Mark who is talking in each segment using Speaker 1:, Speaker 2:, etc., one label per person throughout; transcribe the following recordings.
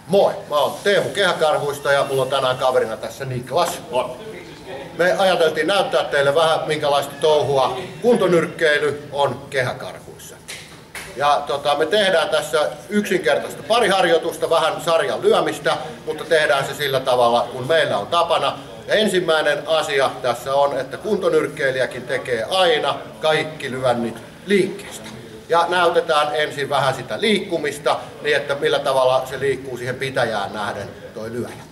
Speaker 1: Moi, mä oon Teemu Kehäkarhuista ja mulla on tänään kaverina tässä Niklas. Me ajateltiin näyttää teille vähän minkälaista touhua kuntonyrkkeily on kehäkarhuissa. Ja me tehdään tässä yksinkertaista pariharjoitusta, vähän sarjan lyömistä, mutta tehdään se sillä tavalla kun meillä on tapana. Ja ensimmäinen asia tässä on, että kuntonyrkkeilijäkin tekee aina kaikki lyönnit liikkeestä. Ja näytetään ensin vähän sitä liikkumista, niin että millä tavalla se liikkuu siihen pitäjään nähden toi lyöjä.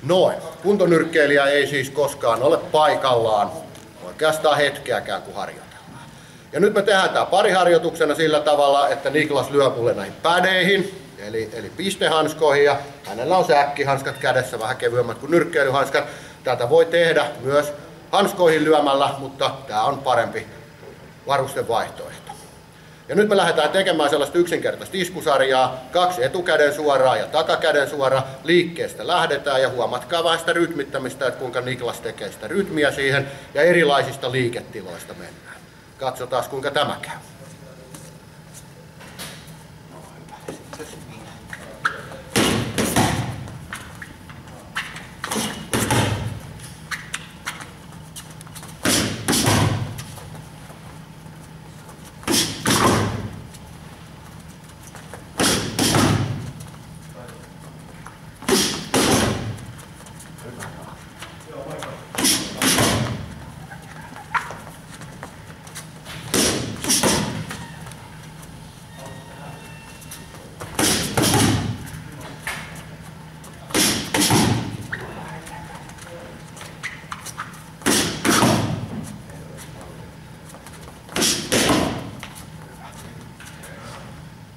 Speaker 1: Noin. Kuntonyrkkeilijä ei siis koskaan ole paikallaan oikeastaan hetkeäkään kun harjoitellaan. Ja nyt me tehdään tää pariharjoituksena sillä tavalla, että Niklas lyö mulle näihin pädeihin, eli pistehanskoihin, ja hänellä on säkkihanskat kädessä, vähän kevyemmät kuin nyrkkeilyhanskat. Tätä voi tehdä myös hanskoihin lyömällä, mutta tää on parempi varustevaihtoehto. Ja nyt me lähdetään tekemään sellaista yksinkertaista iskusarjaa, 2 etukäden suoraa ja takakäden suoraa. Liikkeestä lähdetään ja huomatkaa vähän sitä rytmittämistä, että kuinka Niklas tekee sitä rytmiä siihen ja erilaisista liiketiloista mennään. Katsotaan kuinka tämä käy.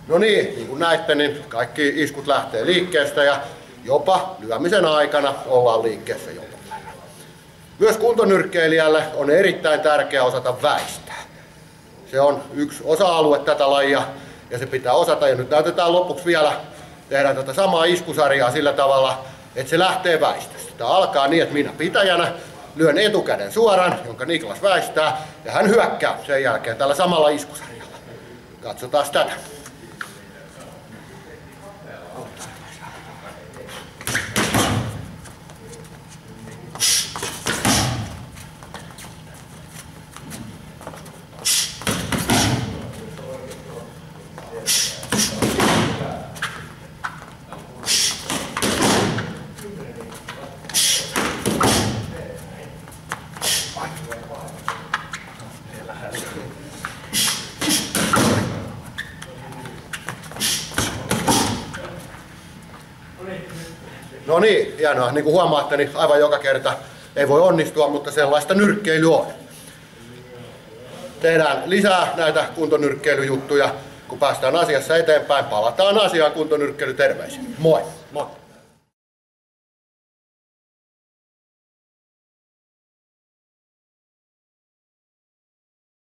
Speaker 1: No niin kuin näitte, niin kaikki iskut lähtee liikkeestä ja jopa lyömisen aikana ollaan liikkeessä jopa. Myös kuntonyrkkeilijälle on erittäin tärkeää osata väistää. Se on yksi osa-alue tätä lajia ja se pitää osata. Ja nyt näytetään lopuksi vielä, tehdään tätä samaa iskusarjaa sillä tavalla, että se lähtee väistöstä. Tämä alkaa niin, että minä pitäjänä lyön etukäden suoran, jonka Niklas väistää, ja hän hyökkää sen jälkeen tällä samalla iskusarjalla. Katsotaan tätä. No niin, hienoa. Niin kuin huomaatte, niin aivan joka kerta ei voi onnistua, mutta sellaista nyrkkeily on. Tehdään lisää näitä kuntonyrkkeilyjuttuja, kun päästään asiassa eteenpäin. Palataan asiaan kuntonyrkkeily terveisin. Moi! Moi!